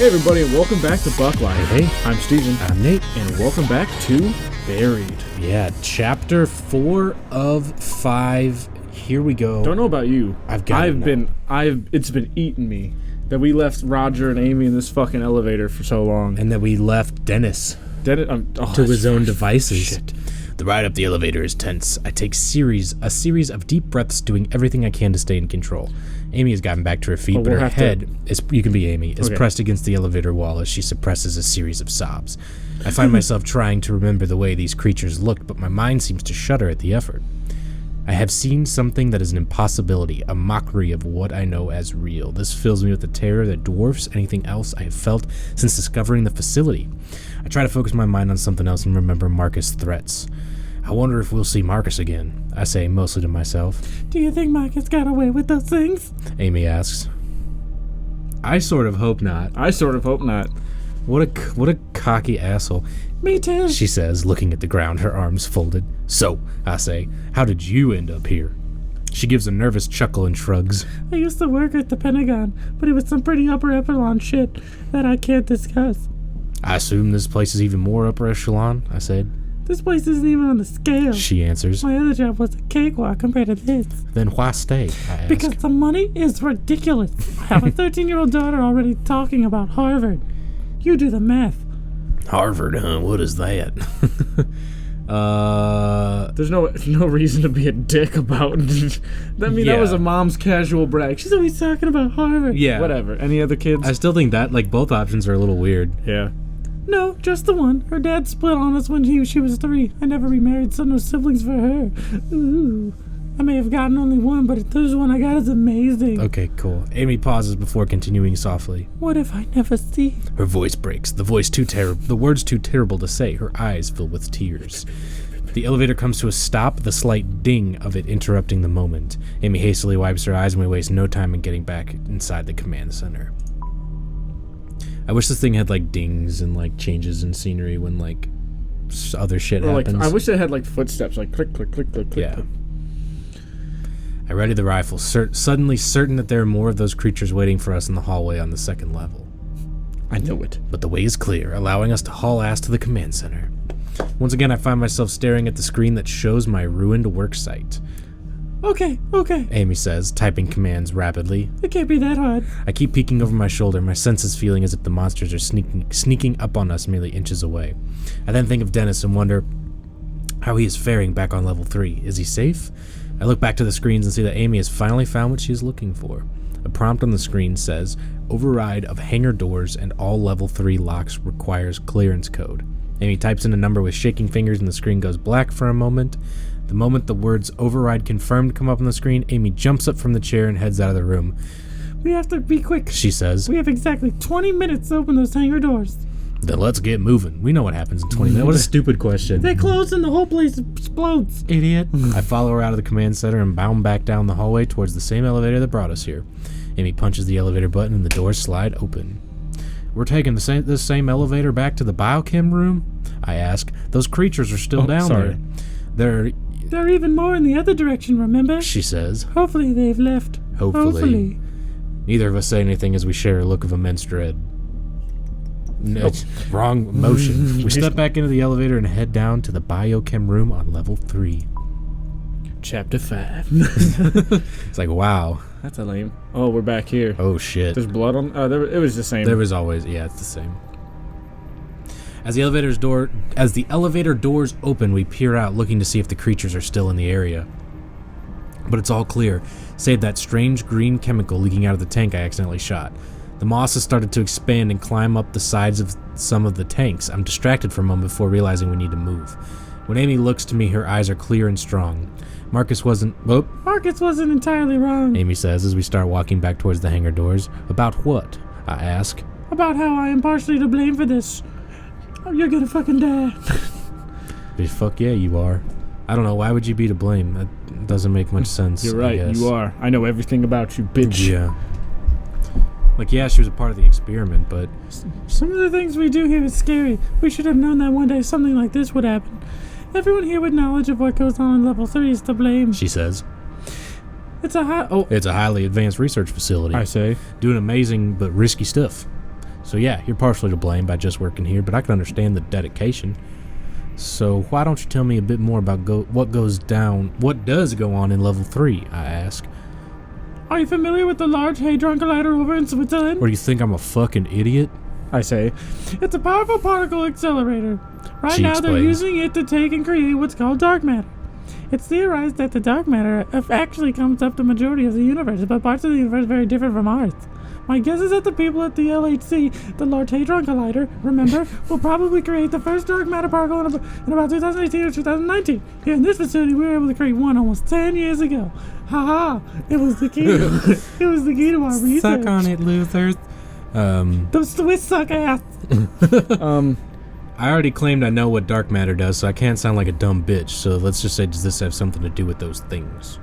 Hey everybody, and welcome back to BuckLyfe. Hey. I'm Steven. I'm Nate. And welcome back to Buried. Yeah, chapter 4 of 5. Here we go. Don't know about you. It's been eating me that we left Rodger and Amy in this fucking elevator for so long. And that we left Dennis to his own devices. Shit. The ride up the elevator is tense. I take a series of deep breaths, doing everything I can to stay in control. Amy has gotten back to her feet, but her head is pressed against the elevator wall as she suppresses a series of sobs. I find myself trying to remember the way these creatures looked, but my mind seems to shudder at the effort. I have seen something that is an impossibility, a mockery of what I know as real. This fills me with a terror that dwarfs anything else I have felt since discovering the facility. I try to focus my mind on something else and remember Marcus' threats. I wonder if we'll see Marcus again, I say, mostly to myself. Do you think Marcus got away with those things? Amy asks. I sort of hope not. What a cocky asshole. Me too, she says, looking at the ground, her arms folded. So, I say, how did you end up here? She gives a nervous chuckle and shrugs. I used to work at the Pentagon, but it was some pretty upper echelon shit that I can't discuss. I assume this place is even more upper echelon, I said. This place isn't even on the scale, she answers. My other job was a cakewalk compared to this. Then why stay, I ask. Because the money is ridiculous. I have a 13-year-old daughter already talking about Harvard. You do the math. Harvard, huh? What is that? There's no reason to be a dick about that was a mom's casual brag. She's always talking about Harvard. Yeah. Whatever. Any other kids? I still think that, both options are a little weird. Yeah. No, just the one. Her dad split on us when she was 3. I never remarried, so no siblings for her. Ooh. I may have gotten only one, but this one I got is amazing. Okay, cool. Amy pauses before continuing softly. What if I never see? Her voice breaks. The words too terrible to say. Her eyes fill with tears. The elevator comes to a stop, the slight ding of it interrupting the moment. Amy hastily wipes her eyes and we waste no time in getting back inside the command center. I wish this thing had dings and changes in scenery when other shit happens. I wish it had footsteps, click, click, click, click, click. Yeah. I ready the rifle, suddenly certain that there are more of those creatures waiting for us in the hallway on the second level. I know it. But the way is clear, allowing us to haul ass to the command center. Once again, I find myself staring at the screen that shows my ruined work site. Okay, Amy says, typing commands rapidly. It can't be that hard. I keep peeking over my shoulder, my senses feeling as if the monsters are sneaking up on us merely inches away. I then think of Dennis and wonder how he is faring back on level 3. Is he safe? I look back to the screens and see that Amy has finally found what she is looking for. A prompt on the screen says, override of hangar doors and all level 3 locks requires clearance code. Amy types in a number with shaking fingers and the screen goes black for a moment. The moment the words override confirmed come up on the screen, Amy jumps up from the chair and heads out of the room. We have to be quick, she says. We have exactly 20 minutes to open those hangar doors. Then let's get moving. We know what happens in 20 minutes. What a stupid question. They close and the whole place explodes. Idiot. I follow her out of the command center and bound back down the hallway towards the same elevator that brought us here. Amy punches the elevator button and the doors slide open. We're taking this same elevator back to the biochem room? I ask. Those creatures are still down there. There are even more in the other direction, remember? She says. Hopefully they've left. Hopefully. Neither of us say anything as we share a look of immense dread. Wrong motion. We step back into the elevator and head down to the biochem room on level 3. Chapter 5. It's wow. That's a lame. Oh, we're back here. Oh, shit. There's blood on... it was the same. There was always... Yeah, it's the same. As the elevator doors open, we peer out, looking to see if the creatures are still in the area. But it's all clear, save that strange green chemical leaking out of the tank I accidentally shot. The moss has started to expand and climb up the sides of some of the tanks. I'm distracted for a moment before realizing we need to move. When Amy looks to me, her eyes are clear and strong. Marcus wasn't entirely wrong, Amy says as we start walking back towards the hangar doors. About what? I ask. About how I am partially to blame for this. You're gonna fucking die. Fuck yeah, you are. I don't know, why would you be to blame? That doesn't make much sense. You're right, you are. I know everything about you, bitch. Yeah. Yeah, she was a part of the experiment, but... Some of the things we do here is scary. We should have known that one day something like this would happen. Everyone here with knowledge of what goes on in level 3 is to blame, she says. It's a highly advanced research facility. I say. Doing amazing but risky stuff. So yeah, you're partially to blame by just working here, but I can understand the dedication. So why don't you tell me a bit more about what does go on in level 3, I ask. Are you familiar with the Large Hadron Collider over in Switzerland? Or do you think I'm a fucking idiot? I say. It's a powerful particle accelerator. Right She now they're explains. using it to take and create what's called dark matter. It's theorized that the dark matter actually comes up the majority of the universe, but parts of the universe are very different from ours. My guess is that the people at the LHC, the Large Hadron Collider, remember, will probably create the first dark matter particle in about 2018 or 2019. Here in this facility, we were able to create one almost 10 years ago. Haha! It was the key. It was the key to our research. Suck on it, losers. Those Swiss suck ass. I already claimed I know what dark matter does, so I can't sound like a dumb bitch. So let's just say, does this have something to do with those things?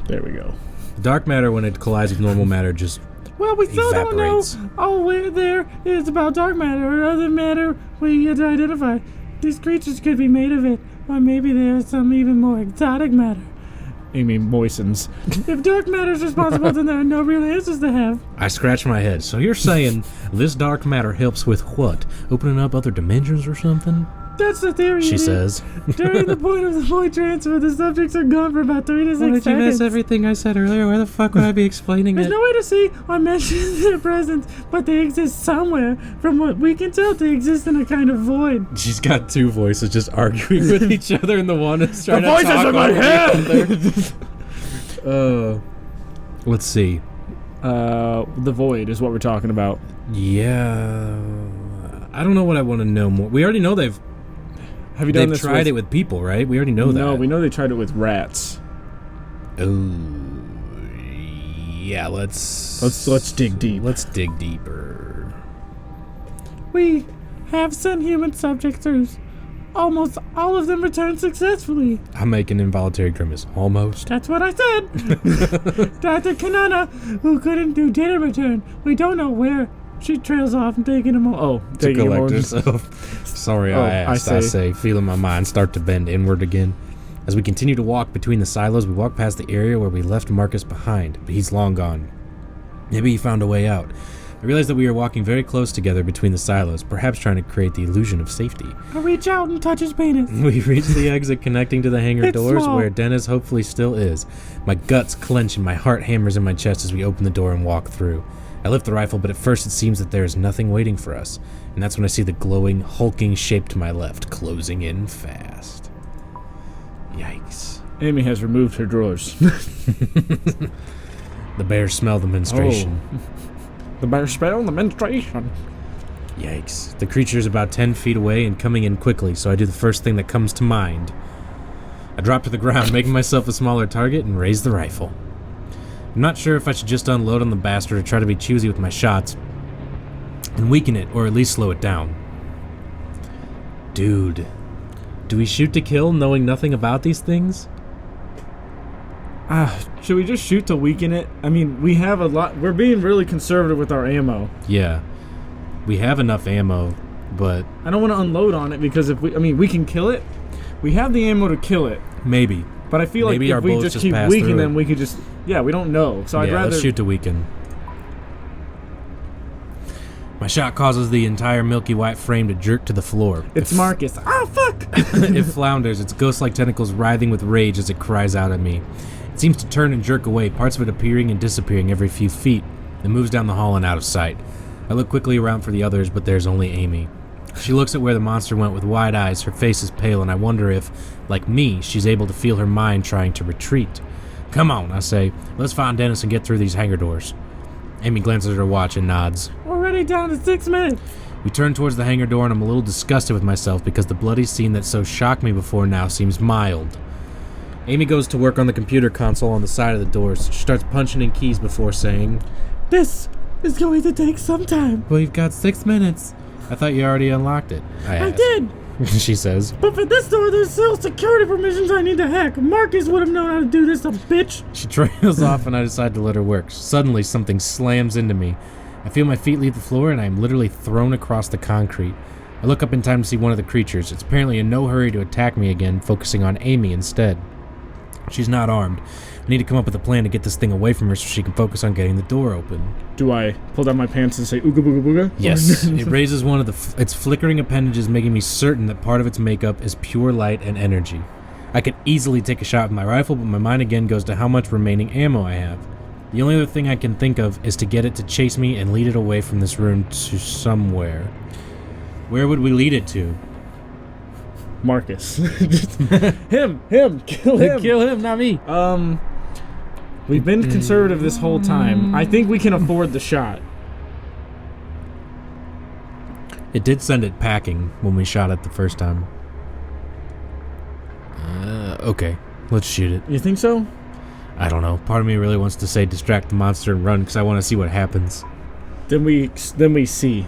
There we go. Dark matter, when it collides with normal matter, just Well, we still evaporates. don't know all where there is about dark matter or other matter we yet to identify. These creatures could be made of it, or maybe there is some even more exotic matter. Amy moistens. If dark matter is responsible, then there are no real answers to have. I scratch my head. So you're saying this dark matter helps with what? Opening up other dimensions or something? That's the theory. She says. During the point of the void transfer, the subjects are gone for about 3 to 6 seconds. everything I said earlier? Where the fuck would I be explaining There's no way to see or mention their presence, but they exist somewhere. From what we can tell, they exist in a kind of void. She's got two voices just arguing with each other, and the one is trying The to voices talk in my over head! the other. Let's see. The void is what we're talking about. Yeah. I don't know what I want to know more. We already know they've Have you done this tried it with people, right? We already know that. No, we know they tried it with rats. Oh, yeah. Let's dig deep. Let's dig deeper. We have sent human subjects through. Almost all of them returned successfully. I'm making an involuntary grimace. Almost. That's what I said. Dr. Kanana, who couldn't do data return. We don't know where. She trails off and taking him To To taking collect him herself. Sorry, Oh, I asked. I say, feeling my mind start to bend inward again. As we continue to walk between the silos, we walk past the area where we left Marcus behind, but he's long gone. Maybe he found a way out. I realized that we were walking very close together between the silos, perhaps trying to create the illusion of safety. I reach out and touch his penis. We reach the exit connecting to the hangar It's doors small. where Dennis hopefully still is. My guts clench and my heart hammers in my chest as we open the door and walk through. I lift the rifle, but at first it seems that there is nothing waiting for us, and that's when I see the glowing, hulking shape to my left, closing in fast. Yikes. Amy has removed her drawers. The bears smell the menstruation. The bear spell, the menstruation. Yikes. The creature is about 10 feet away and coming in quickly, so I do the first thing that comes to mind. I drop to the ground, making myself a smaller target, and raise the rifle. I'm not sure if I should just unload on the bastard or try to be choosy with my shots and weaken it, or at least slow it down. Dude, do we shoot to kill knowing nothing about these things? Should we just shoot to weaken it? I mean, we have a lot. We're being really conservative with our ammo. Yeah. We have enough ammo, but I don't want to unload on it because we can kill it. We have the ammo to kill it. maybe. But I feel Maybe like our if we bullets just just keep pass weakening through them, it. we could just... Yeah, we don't know. So I'd rather... let's shoot to weaken. My shot causes the entire milky white frame to jerk to the floor. It's Marcus. Ah, fuck! It flounders, its ghost-like tentacles writhing with rage as it cries out at me. It seems to turn and jerk away, parts of it appearing and disappearing every few feet. It moves down the hall and out of sight. I look quickly around for the others, but there's only Amy. She looks at where the monster went with wide eyes, her face is pale, and I wonder if, like me, she's able to feel her mind trying to retreat. Come on, I say. Let's find Dennis and get through these hangar doors. Amy glances at her watch and nods. Already down to 6 minutes. We turn towards the hangar door and I'm a little disgusted with myself because the bloody scene that so shocked me before now seems mild. Amy goes to work on the computer console on the side of the doors. She starts punching in keys before saying, This is going to take some time. "Well, you've got 6 minutes. I thought you already unlocked it." I I asked. did. She says. But for this door, there's still security permissions I need to hack. Marcus would have known how to do this, a bitch. She trails off and I decide to let her work. Suddenly, something slams into me. I feel my feet leave the floor and I am literally thrown across the concrete. I look up in time to see one of the creatures. It's apparently in no hurry to attack me again, focusing on Amy instead. She's not armed. I need to come up with a plan to get this thing away from her so she can focus on getting the door open. Do I pull down my pants and say ooga booga booga? Yes. It raises one of its flickering appendages, making me certain that part of its makeup is pure light and energy. I could easily take a shot with my rifle, but my mind again goes to how much remaining ammo I have. The only other thing I can think of is to get it to chase me and lead it away from this room to somewhere. Where would we lead it to? Marcus. Him, kill him. Kill him, not me. We've been conservative this whole time. I think we can afford the shot. It did send it packing when we shot it the first time. Okay, let's shoot it. You think so? I don't know. Part of me really wants to say distract the monster and run because I want to see what happens. Then we see.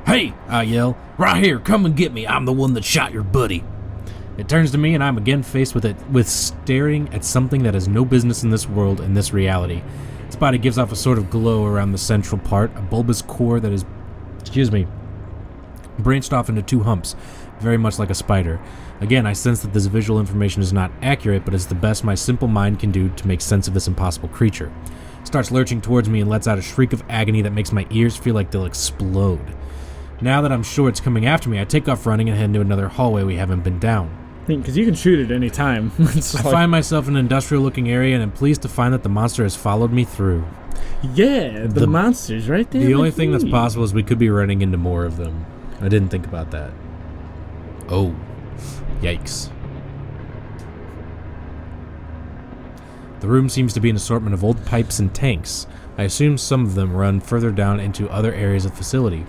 Hey! I yell. Right here, come and get me. I'm the one that shot your buddy. It turns to me and I'm again faced with staring at something that has no business in this world and this reality. Its body gives off a sort of glow around the central part, a bulbous core that is, branched off into two humps, very much like a spider. Again, I sense that this visual information is not accurate, but is the best my simple mind can do to make sense of this impossible creature. It starts lurching towards me and lets out a shriek of agony that makes my ears feel like they'll explode. Now that I'm sure it's coming after me, I take off running and head into another hallway we haven't been down. Because you can shoot it any time. I find myself in an industrial-looking area and am pleased to find that the monster has followed me through. Yeah, the monster's right there. The only thing that's possible is we could be running into more of them. I didn't think about that. Oh, yikes. The room seems to be an assortment of old pipes and tanks. I assume some of them run further down into other areas of the facility.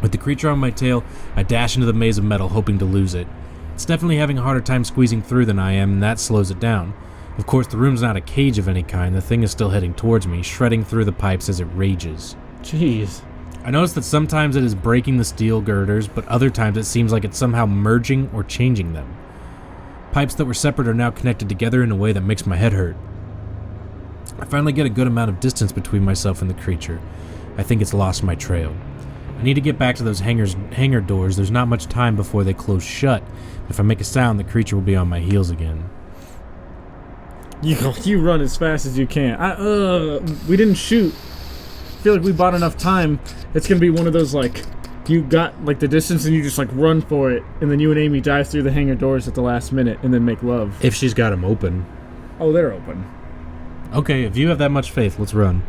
With the creature on my tail, I dash into the maze of metal, hoping to lose it. It's definitely having a harder time squeezing through than I am, and that slows it down. Of course, the room's not a cage of any kind. The thing is still heading towards me, shredding through the pipes as it rages. Jeez. I notice that sometimes it is breaking the steel girders, but other times it seems like it's somehow merging or changing them. Pipes that were separate are now connected together in a way that makes my head hurt. I finally get a good amount of distance between myself and the creature. I think it's lost my trail. I need to get back to those hangar doors. There's not much time before they close shut. If I make a sound, the creature will be on my heels again. You run as fast as you can. We didn't shoot. I feel like we bought enough time. It's gonna be one of those, like, you got, like, the distance and you just, like, run for it, and then you and Amy dive through the hangar doors at the last minute and then make love. If she's got them open. Oh, they're open. Okay, if you have that much faith, let's run.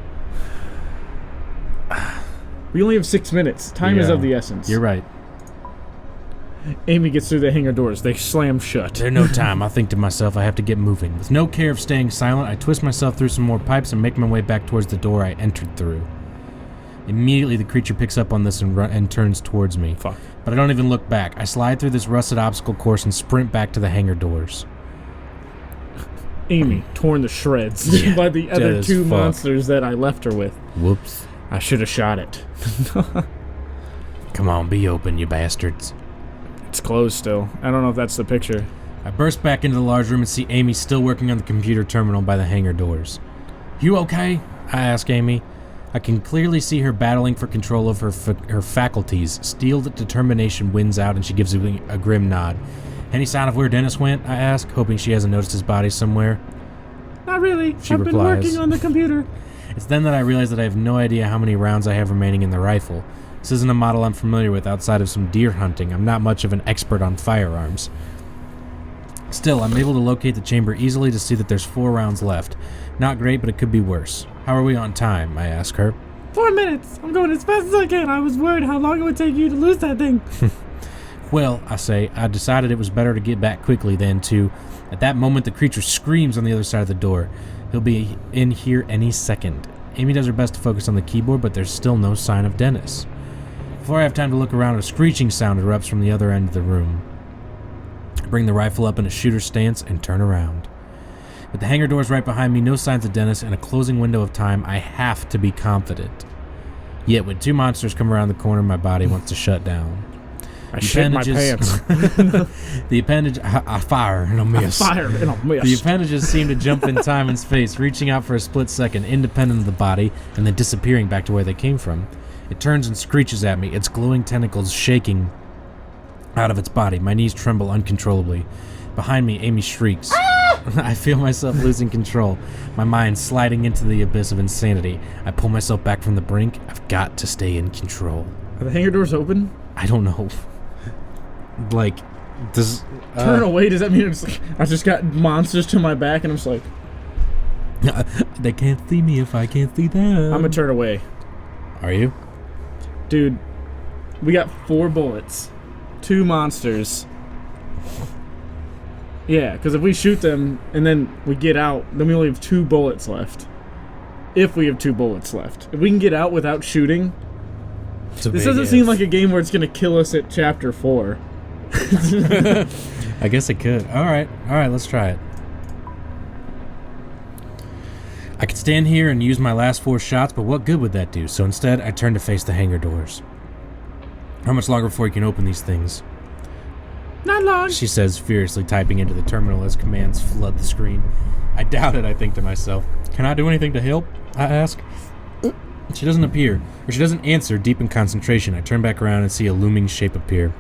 We only have 6 minutes. Time is of the essence. You're right. Amy gets through the hangar doors. They slam shut. There's no time. I think to myself, I have to get moving. With no care of staying silent, I twist myself through some more pipes and make my way back towards the door I entered through. Immediately, the creature picks up on this and turns towards me. Fuck. But I don't even look back. I slide through this rusted obstacle course and sprint back to the hangar doors. Amy torn to shreds by the other two monsters that I left her with. Whoops. I should have shot it. Come on, be open, you bastards. It's closed still. I don't know if that's the picture. I burst back into the large room and see Amy still working on the computer terminal by the hangar doors. You okay? I ask Amy. I can clearly see her battling for control of her faculties. Steeled determination wins out and she gives me a grim nod. Any sign of where Dennis went? I ask, hoping she hasn't noticed his body somewhere. Not really. She I've replies. been working on the computer. It's then that I realize that I have no idea how many rounds I have remaining in the rifle. This isn't a model I'm familiar with outside of some deer hunting. I'm not much of an expert on firearms. Still, I'm able to locate the chamber easily to see that there's 4 rounds left. Not great, but it could be worse. How are we on time? I ask her. 4 minutes. I'm going as fast as I can. I was worried how long it would take you to lose that thing. Well, I say, I decided it was better to get back quickly than to... At that moment, the creature screams on the other side of the door. He'll be in here any second. Amy does her best to focus on the keyboard, but there's still no sign of Dennis. Before I have time to look around, a screeching sound erupts from the other end of the room. I bring the rifle up in a shooter stance and turn around. With the hangar doors right behind me, no signs of Dennis, and a closing window of time, I have to be confident. Yet when 2 monsters come around the corner, my body wants to shut down. I shit my pants. The appendage... I fire and I miss. I fire and I miss. The appendages seem to jump in time and space, reaching out for a split second, independent of the body, and then disappearing back to where they came from. It turns and screeches at me, its glowing tentacles shaking out of its body. My knees tremble uncontrollably. Behind me, Amy shrieks. Ah! I feel myself losing control, my mind sliding into the abyss of insanity. I pull myself back from the brink. I've got to stay in control. Are the hangar doors open? I don't know. Like, does... Turn away, does that mean it's like, I just got monsters to my back and I'm just like... They can't see me if I can't see them. I'm gonna turn away. Are you? Dude, we got 4 bullets. 2 monsters. Yeah, because if we shoot them and then we get out, then we only have 2 bullets left. If we have 2 bullets left. If we can get out without shooting... This doesn't seem like a game where it's going to kill us at chapter 4. I guess it could. Alright, let's try it. I could stand here and use my last 4 shots, but what good would that do? So instead, I turn to face the hangar doors. How much longer before you can open these things? Not long, She says, furiously typing into the terminal as commands flood the screen. I doubt it, I think to myself. Can I do anything to help? I ask. She doesn't appear, or she doesn't answer. Deep in concentration, I turn back around and see a looming shape appear.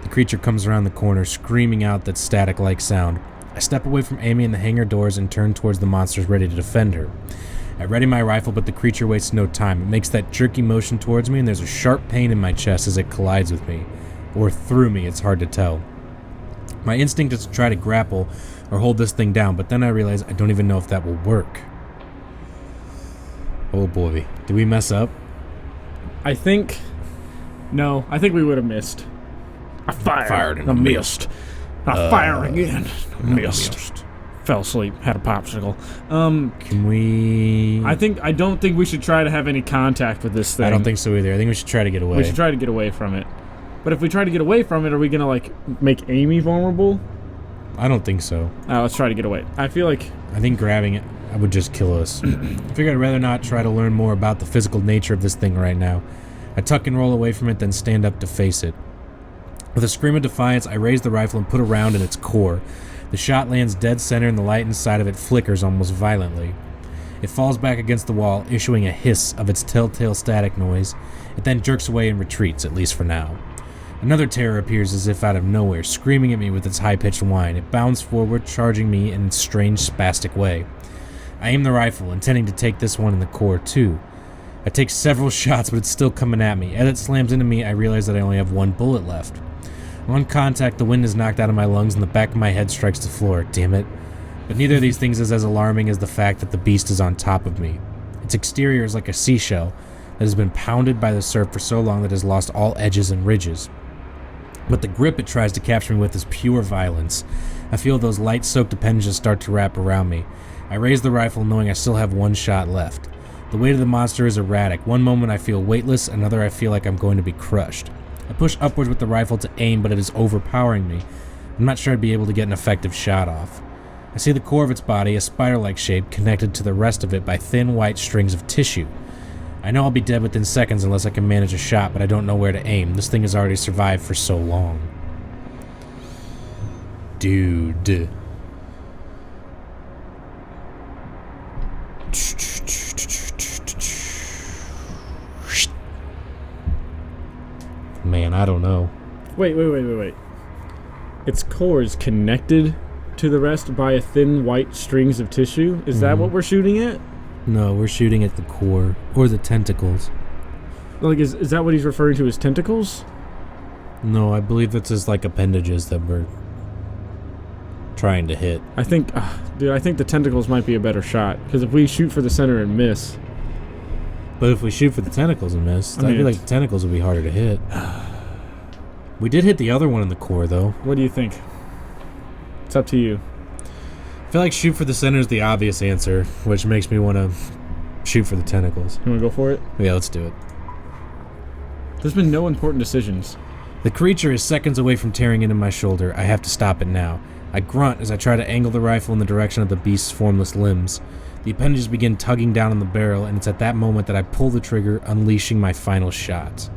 The creature comes around the corner, screaming out that static-like sound. I step away from Amy and the hangar doors and turn towards the monsters ready to defend her. I ready my rifle, but the creature wastes no time. It makes that jerky motion towards me, and there's a sharp pain in my chest as it collides with me. Or through me, it's hard to tell. My instinct is to try to grapple or hold this thing down, but then I realize I don't even know if that will work. Oh boy. Did we mess up? I think... No, I think we would have missed. I fired and missed. I fire again. Missed. Fell asleep. Had a popsicle. Can we... I don't think we should try to have any contact with this thing. I don't think so either. I think we should try to get away. We should try to get away from it. But if we try to get away from it, are we going to, like, make Amy vulnerable? I don't think so. Let's try to get away. I feel like... I think grabbing it would just kill us. I figured I'd rather not try to learn more about the physical nature of this thing right now. I tuck and roll away from it, then stand up to face it. With a scream of defiance, I raise the rifle and put a round in its core. The shot lands dead center and the light inside of it flickers almost violently. It falls back against the wall, issuing a hiss of its telltale static noise. It then jerks away and retreats, at least for now. Another terror appears as if out of nowhere, screaming at me with its high-pitched whine. It bounds forward, charging me in its strange, spastic way. I aim the rifle, intending to take this one in the core, too. I take several shots, but it's still coming at me. As it slams into me, I realize that I only have 1 bullet left. On contact, the wind is knocked out of my lungs and the back of my head strikes the floor. Damn it. But neither of these things is as alarming as the fact that the beast is on top of me. Its exterior is like a seashell that has been pounded by the surf for so long that it has lost all edges and ridges. But the grip it tries to capture me with is pure violence. I feel those light-soaked appendages start to wrap around me. I raise the rifle knowing I still have 1 shot left. The weight of the monster is erratic. One moment I feel weightless, another I feel like I'm going to be crushed. I push upwards with the rifle to aim, but it is overpowering me. I'm not sure I'd be able to get an effective shot off. I see the core of its body, a spider-like shape, connected to the rest of it by thin white strings of tissue. I know I'll be dead within seconds unless I can manage a shot, but I don't know where to aim. This thing has already survived for so long. Dude. Man, I don't know. Wait. Its core is connected to the rest by a thin white strings of tissue? Is that what we're shooting at? No, we're shooting at the core. Or the tentacles. Like, is that what he's referring to as tentacles? No, I believe it's just like appendages that we're trying to hit. I think the tentacles might be a better shot. Because if we shoot for the center and miss... But if we shoot for the tentacles and miss, I feel like the tentacles would be harder to hit. We did hit the other one in the core, though. What do you think? It's up to you. I feel like shoot for the center is the obvious answer, which makes me want to shoot for the tentacles. You want to go for it? Yeah, let's do it. There's been no important decisions. The creature is seconds away from tearing into my shoulder. I have to stop it now. I grunt as I try to angle the rifle in the direction of the beast's formless limbs. The appendages begin tugging down on the barrel, and it's at that moment that I pull the trigger, unleashing my final shot.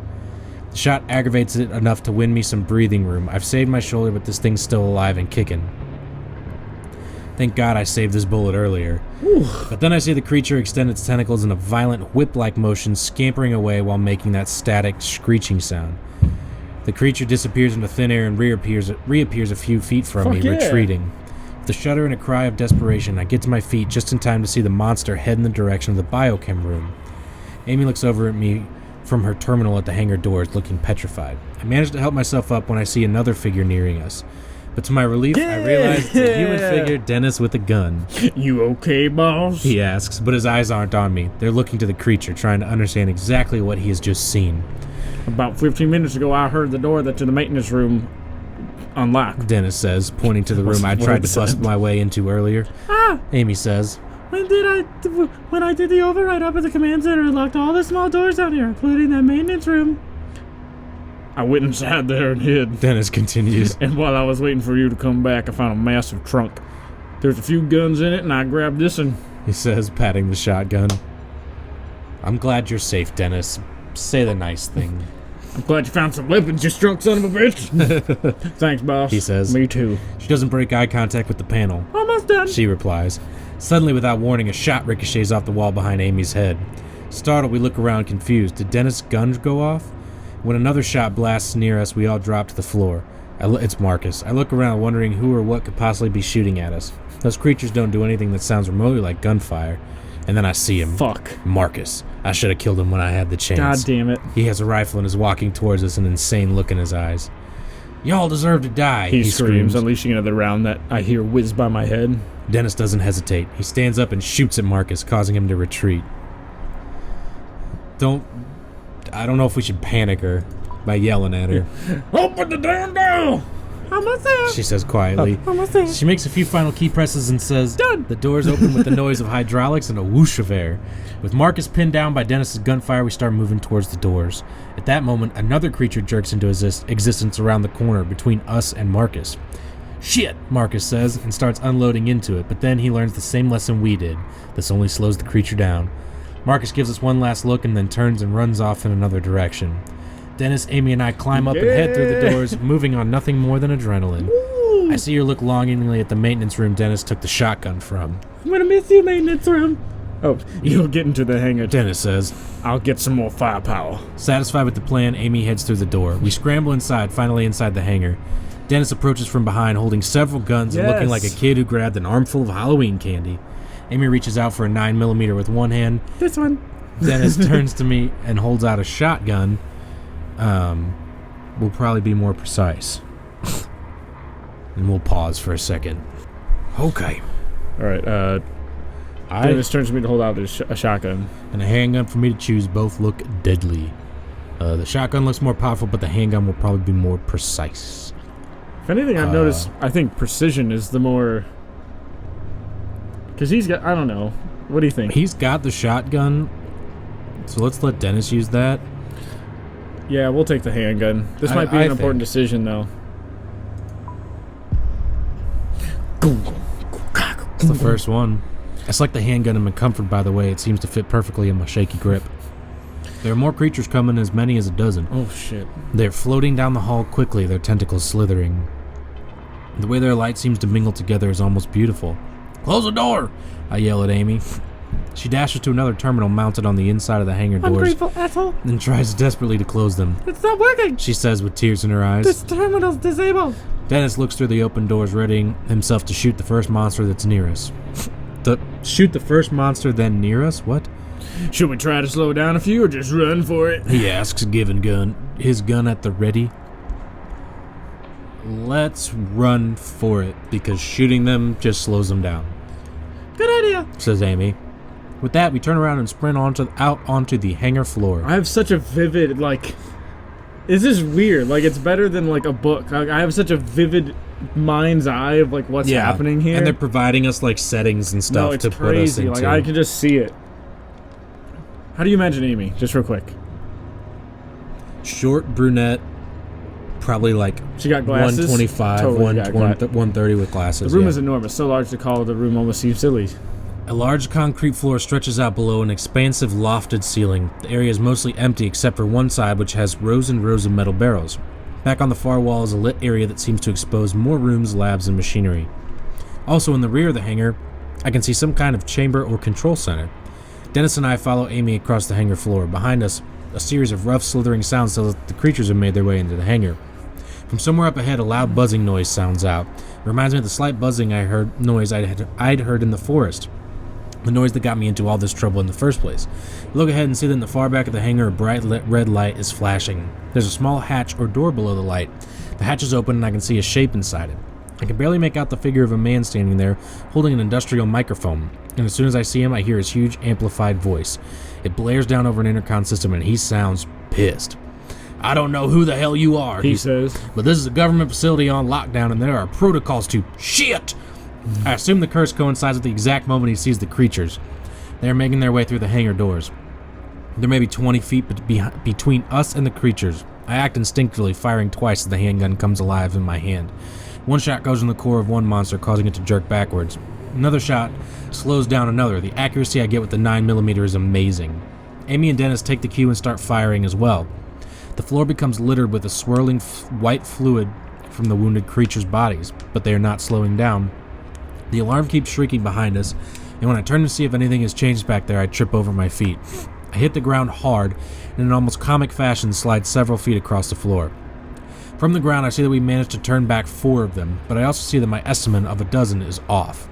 The shot aggravates it enough to win me some breathing room. I've saved my shoulder, but this thing's still alive and kicking. Thank God I saved this bullet earlier. Ooh. But then I see the creature extend its tentacles in a violent whip-like motion, scampering away while making that static, screeching sound. The creature disappears into thin air and reappears a few feet from me, retreating. With a shudder and a cry of desperation, I get to my feet just in time to see the monster head in the direction of the biochem room. Amy looks over at me from her terminal at the hangar doors, looking petrified. I manage to help myself up when I see another figure nearing us. But to my relief, I realize it's a human figure, Dennis with a gun. You okay, boss? He asks, but his eyes aren't on me. They're looking to the creature, trying to understand exactly what he has just seen. About 15 minutes ago, I heard the door to the maintenance room unlocked. Dennis says, pointing to the room I tried to bust my way into earlier. Amy says, When I did the override up at the command center, I locked all the small doors down here, including that maintenance room. I went inside there and hid. Dennis continues. And while I was waiting for you to come back, I found a massive trunk. There's a few guns in it, and I grabbed this one. He says, patting the shotgun. I'm glad you're safe, Dennis. Say the nice thing. I'm glad you found some weapons, you drunk son of a bitch. Thanks, boss. He says. Me too. She doesn't break eye contact with the panel. Almost done. She replies. Suddenly, without warning, a shot ricochets off the wall behind Amy's head. Startled, we look around confused. Did Dennis' gun go off? When another shot blasts near us, we all drop to the floor. It's Marcus. I look around wondering who or what could possibly be shooting at us. Those creatures don't do anything that sounds remotely like gunfire. And then I see him. Fuck. Marcus. I should have killed him when I had the chance. God damn it. He has a rifle and is walking towards us, an insane look in his eyes. Y'all deserve to die, he screams, unleashing another round that I hear whiz by my head. Dennis doesn't hesitate. He stands up and shoots at Marcus, causing him to retreat. I don't know if we should panic her by yelling at her. Open the damn door! Almost there. She says quietly. Almost there. She makes a few final key presses and says, Done. The doors open with the noise of hydraulics and a whoosh of air. With Marcus pinned down by Dennis's gunfire, we start moving towards the doors. At that moment, another creature jerks into existence around the corner between us and Marcus. Shit, Marcus says, and starts unloading into it, but then he learns the same lesson we did. This only slows the creature down. Marcus gives us one last look and then turns and runs off in another direction. Dennis, Amy, and I climb up and head through the doors, moving on nothing more than adrenaline. Woo. I see her look longingly at the maintenance room Dennis took the shotgun from. I'm gonna miss you, maintenance room. Oh, you'll get into the hangar. Dennis says, I'll get some more firepower. Satisfied with the plan, Amy heads through the door. We scramble inside, finally inside the hangar. Dennis approaches from behind, holding several guns and looking like a kid who grabbed an armful of Halloween candy. Amy reaches out for a 9mm with one hand. This one. Dennis turns to me and holds out a shotgun. We'll probably be more precise. And we'll pause for a second. Okay. Alright, Dennis turns to me to hold out a shotgun. And a handgun for me to choose. Both look deadly. The shotgun looks more powerful, but the handgun will probably be more precise. If anything, I've noticed, I think precision is the more... Because he's got... I don't know. What do you think? He's got the shotgun, so let's let Dennis use that. Yeah, we'll take the handgun. This might be an important decision, though. It's the first one. It's like the handgun in my comfort, by the way. It seems to fit perfectly in my shaky grip. There are more creatures coming, as many as a dozen. Oh, shit. They're floating down the hall quickly, their tentacles slithering. The way their light seems to mingle together is almost beautiful. Close the door! I yell at Amy. She dashes to another terminal mounted on the inside of the hangar doors. Ungrateful asshole. And tries desperately to close them. It's not working! She says with tears in her eyes. This terminal's disabled! Dennis looks through the open doors, readying himself to shoot the first monster that's near us. Shoot the first monster then near us? What? Should we try to slow down a few or just run for it? He asks, giving his gun at the ready. Let's run for it, because shooting them just slows them down. Good idea, says Amy. With that, we turn around and sprint out onto the hangar floor. I have such a vivid, this is weird. It's better than, a book. I have such a vivid mind's eye of, what's happening here. And they're providing us, settings and stuff to put us into. I can just see it. How do you imagine Amy? Just real quick. Short, brunette, probably she got glasses. 125, totally 130 with glasses. The room is enormous, so large to call the room almost seems silly. A large concrete floor stretches out below an expansive lofted ceiling. The area is mostly empty except for one side, which has rows and rows of metal barrels. Back on the far wall is a lit area that seems to expose more rooms, labs, and machinery. Also in the rear of the hangar, I can see some kind of chamber or control center. Dennis and I follow Amy across the hangar floor. Behind us, a series of rough, slithering sounds tell us that the creatures have made their way into the hangar. From somewhere up ahead, a loud buzzing noise sounds out. Reminds me of the slight buzzing I'd heard in the forest. The noise that got me into all this trouble in the first place. I look ahead and see that in the far back of the hangar a bright red light is flashing. There's a small hatch or door below the light. The hatch is open and I can see a shape inside it. I can barely make out the figure of a man standing there, holding an industrial microphone, and as soon as I see him, I hear his huge amplified voice. It blares down over an intercom system and he sounds pissed. "I don't know who the hell you are," he says, "but this is a government facility on lockdown and there are protocols to shit." I assume the curse coincides with the exact moment he sees the creatures. They are making their way through the hangar doors. There may be 20 feet between us and the creatures. I act instinctively, firing twice as the handgun comes alive in my hand. One shot goes in the core of one monster, causing it to jerk backwards. Another shot slows down another. The accuracy I get with the 9mm is amazing. Amy and Dennis take the cue and start firing as well. The floor becomes littered with a swirling white fluid from the wounded creatures' bodies, but they are not slowing down. The alarm keeps shrieking behind us, and when I turn to see if anything has changed back there, I trip over my feet. I hit the ground hard, and in an almost comic fashion slide several feet across the floor. From the ground, I see that we managed to turn back 4 of them, but I also see that my estimate of a dozen is off.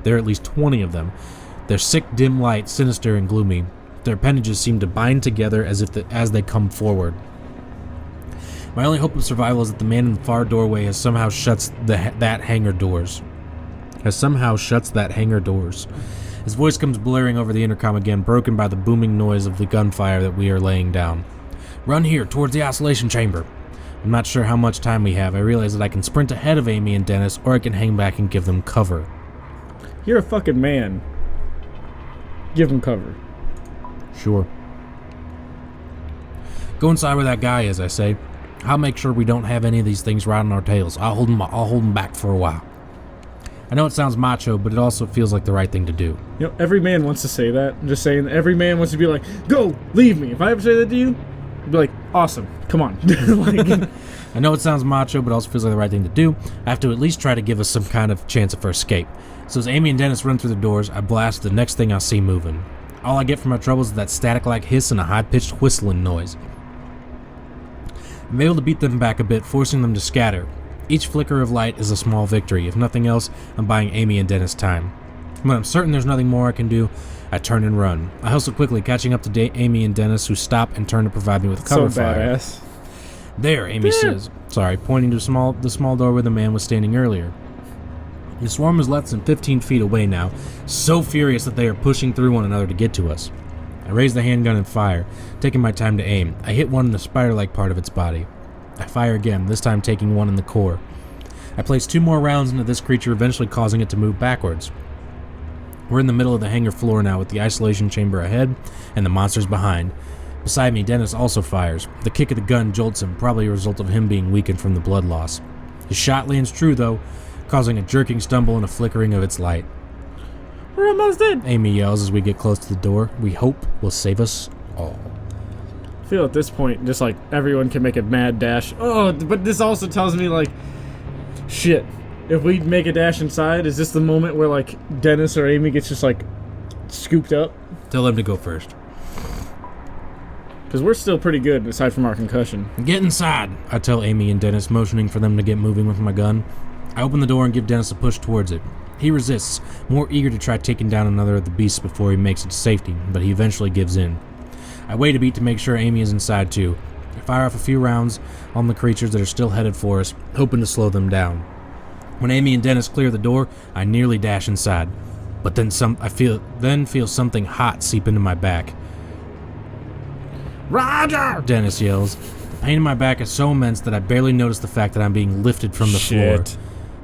There are at least 20 of them. Their sick, dim light, sinister and gloomy. Their appendages seem to bind together as they come forward. My only hope of survival is that the man in the far doorway has somehow shuts that hangar doors. His voice comes blaring over the intercom again, broken by the booming noise of the gunfire that we are laying down. "Run here, towards the isolation chamber." I'm not sure how much time we have. I realize that I can sprint ahead of Amy and Dennis, or I can hang back and give them cover. You're a fucking man. Give them cover. Sure. Go inside where that guy is, I say. I'll make sure we don't have any of these things riding our tails. I'll hold them back for a while. I know it sounds macho, but it also feels like the right thing to do. You know, every man wants to say that. I'm just saying, every man wants to be like, "Go, leave me." If I ever say that to you, I'd be like, "Awesome, come on." Like, I know it sounds macho, but it also feels like the right thing to do. I have to at least try to give us some kind of chance for escape. So as Amy and Dennis run through the doors, I blast the next thing I see moving. All I get from my troubles is that static-like hiss and a high-pitched whistling noise. I'm able to beat them back a bit, forcing them to scatter. Each flicker of light is a small victory. If nothing else, I'm buying Amy and Dennis time. When I'm certain there's nothing more I can do, I turn and run. I hustle quickly, catching up to Amy and Dennis, who stop and turn to provide me with cover fire. Badass. "There," Amy says, pointing to the small door where the man was standing earlier. The swarm is less than 15 feet away now, so furious that they are pushing through one another to get to us. I raise the handgun and fire, taking my time to aim. I hit one in the spider-like part of its body. I fire again, this time taking one in the core. I place 2 more rounds into this creature, eventually causing it to move backwards. We're in the middle of the hangar floor now, with the isolation chamber ahead and the monsters behind. Beside me, Dennis also fires. The kick of the gun jolts him, probably a result of him being weakened from the blood loss. His shot lands true, though, causing a jerking stumble and a flickering of its light. "We're almost in," Amy yells as we get close to the door. We hope will save us all. I feel at this point, just like everyone can make a mad dash. Oh, but this also tells me, like, shit. If we make a dash inside, is this the moment where, like, Dennis or Amy gets just, like, scooped up? Tell them to go first. Because we're still pretty good, aside from our concussion. Get inside, I tell Amy and Dennis, motioning for them to get moving with my gun. I open the door and give Dennis a push towards it. He resists, more eager to try taking down another of the beasts before he makes it to safety, but he eventually gives in. I wait a beat to make sure Amy is inside too. I fire off a few rounds on the creatures that are still headed for us, hoping to slow them down. When Amy and Dennis clear the door, I nearly dash inside, but then I feel something hot seep into my back. "Rodger!" Dennis yells. The pain in my back is so immense that I barely notice the fact that I'm being lifted from the floor.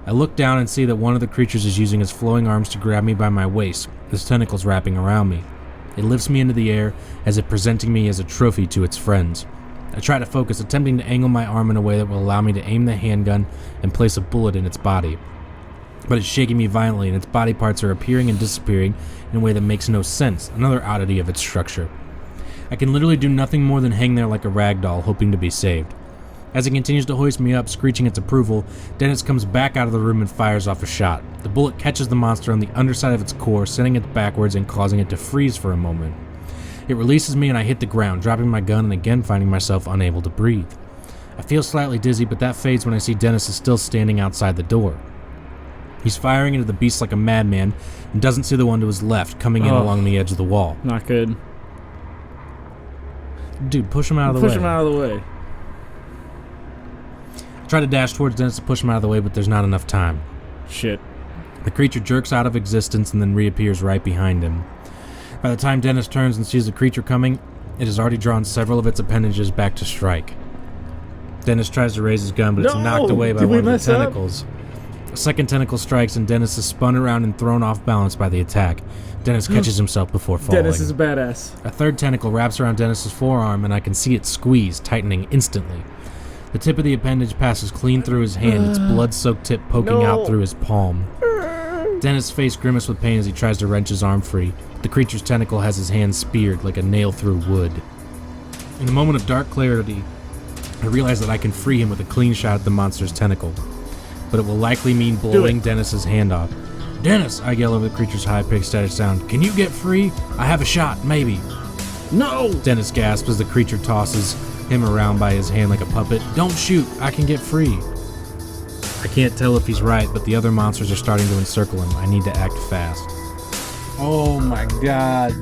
I look down and see that one of the creatures is using his flowing arms to grab me by my waist, his tentacles wrapping around me. It lifts me into the air, as if presenting me as a trophy to its friends. I try to focus, attempting to angle my arm in a way that will allow me to aim the handgun and place a bullet in its body. But it's shaking me violently, and its body parts are appearing and disappearing in a way that makes no sense, another oddity of its structure. I can literally do nothing more than hang there like a rag doll, hoping to be saved. As it continues to hoist me up, screeching its approval, Dennis comes back out of the room and fires off a shot. The bullet catches the monster on the underside of its core, sending it backwards and causing it to freeze for a moment. It releases me and I hit the ground, dropping my gun and again finding myself unable to breathe. I feel slightly dizzy, but that fades when I see Dennis is still standing outside the door. He's firing into the beast like a madman and doesn't see the one to his left coming in along the edge of the wall. Not good. Dude, push him out of the way. Push him out of the way. I try to dash towards Dennis to push him out of the way, but there's not enough time. Shit. The creature jerks out of existence and then reappears right behind him. By the time Dennis turns and sees the creature coming, it has already drawn several of its appendages back to strike. Dennis tries to raise his gun, but it's knocked away by one of the tentacles. A second tentacle strikes, and Dennis is spun around and thrown off balance by the attack. Dennis catches himself before falling. Dennis is a badass. A third tentacle wraps around Dennis's forearm, and I can see it squeeze, tightening instantly. The tip of the appendage passes clean through his hand, its blood-soaked tip poking out through his palm. Dennis' face grimaces with pain as he tries to wrench his arm free. The creature's tentacle has his hand speared like a nail through wood. In a moment of dark clarity, I realize that I can free him with a clean shot at the monster's tentacle. But it will likely mean blowing Dennis's hand off. "Dennis!" I yell over the creature's high-pitched static sound. "Can you get free? I have a shot, maybe." No! Dennis gasps as the creature tosses him around by his hand like a puppet. "Don't shoot! I can get free." I can't tell if he's right, but the other monsters are starting to encircle him. I need to act fast. Oh my god.